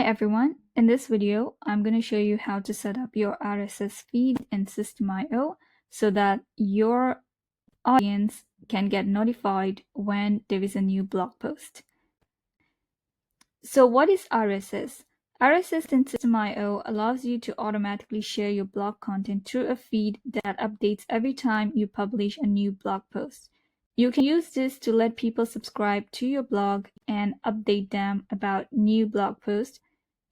Hi everyone, in this video I'm going to show you how to set up your RSS feed in System.io so that your audience can get notified when there is a new blog post. So what is RSS? RSS in System.io allows you to automatically share your blog content through a feed that updates every time you publish a new blog post. You can use this to let people subscribe to your blog and update them about new blog posts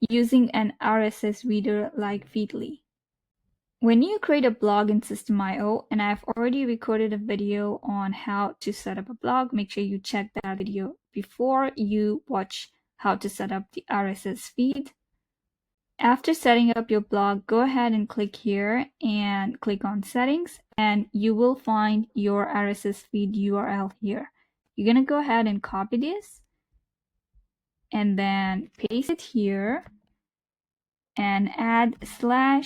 using an RSS reader like Feedly. When you create a blog in System.io, and I've already recorded a video on how to set up a blog, make sure you check that video before you watch how to set up the RSS feed. After setting up your blog, go ahead and click here and click on settings, and you will find your RSS feed URL here. You're going to go ahead and copy this and then paste it here and add /rss.xml.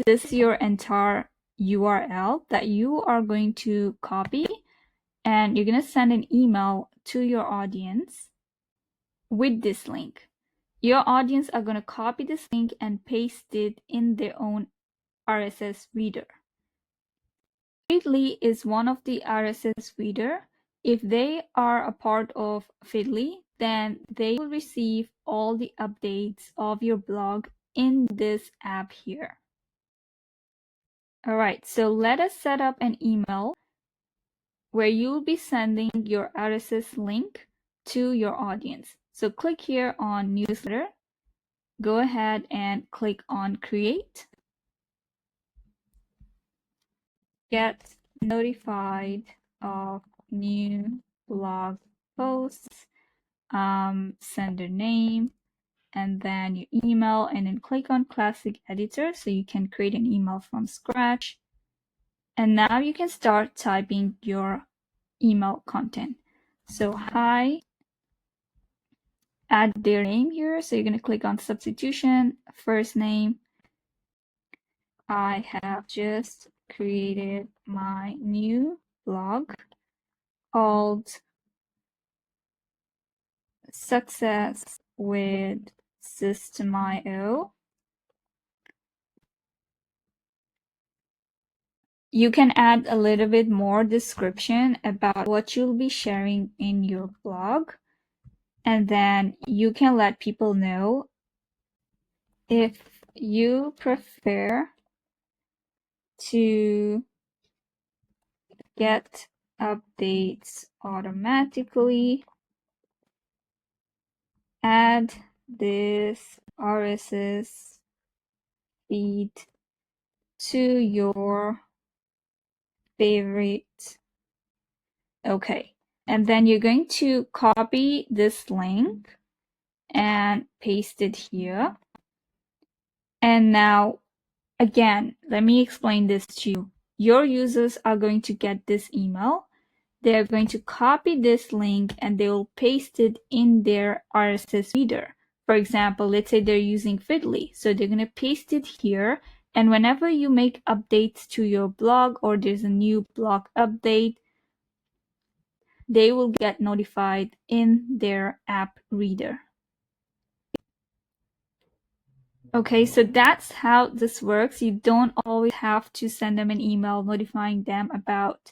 This is your entire URL that you are going to copy, and you're going to send an email to your audience with this link. Your audience are going to copy this link and paste it in their own RSS reader. Feedly is one of the RSS reader. If they are a part of Feedly, then they will receive all the updates of your blog in this app here. All right, so let us set up an email where you'll be sending your RSS link to your audience. So click here on newsletter. Go ahead and click on create. Get notified of new blog posts, sender name, and then your email, and then click on classic editor so you can create an email from scratch. And now you can start typing your email content. So hi, add their name here. So you're going to click on substitution, first name. I have just created my new blog called Success with System.io. You can add a little bit more description about what you'll be sharing in your blog, and then you can let people know if you prefer to get updates automatically, add this RSS feed to your favorite. Okay, and then you're going to copy this link and paste it here. And now, again, let me explain this to you. Your users are going to get this email. They're going to copy this link and they will paste it in their RSS reader. For example, let's say they're using Feedly. So they're going to paste it here. And whenever you make updates to your blog or there's a new blog update, they will get notified in their app reader. Okay, so that's how this works. You don't always have to send them an email notifying them about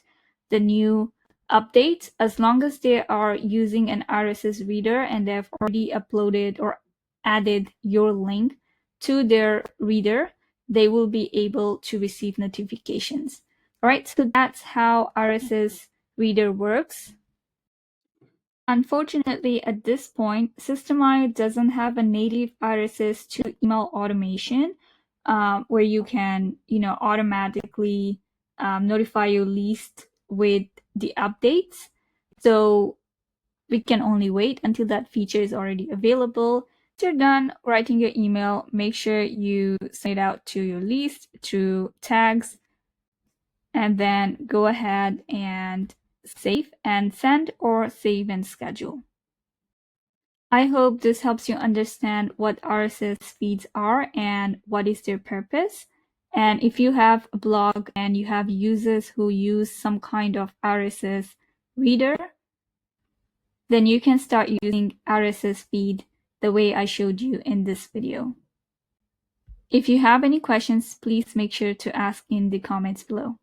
the new updates. As long as they are using an RSS reader and they've already uploaded or added your link to their reader, they will be able to receive notifications. All right, so that's how RSS reader works. Unfortunately, at this point, System.io doesn't have a native RSS to email automation where you can, automatically notify your list with the updates. So we can only wait until that feature is already available. Once you're done writing your email, make sure you send it out to your list through tags, and then go ahead and save and send, or save and schedule. I hope this helps you understand what RSS feeds are and what is their purpose. And if you have a blog and you have users who use some kind of RSS reader, then you can start using RSS feed the way I showed you in this video. If you have any questions, please make sure to ask in the comments below.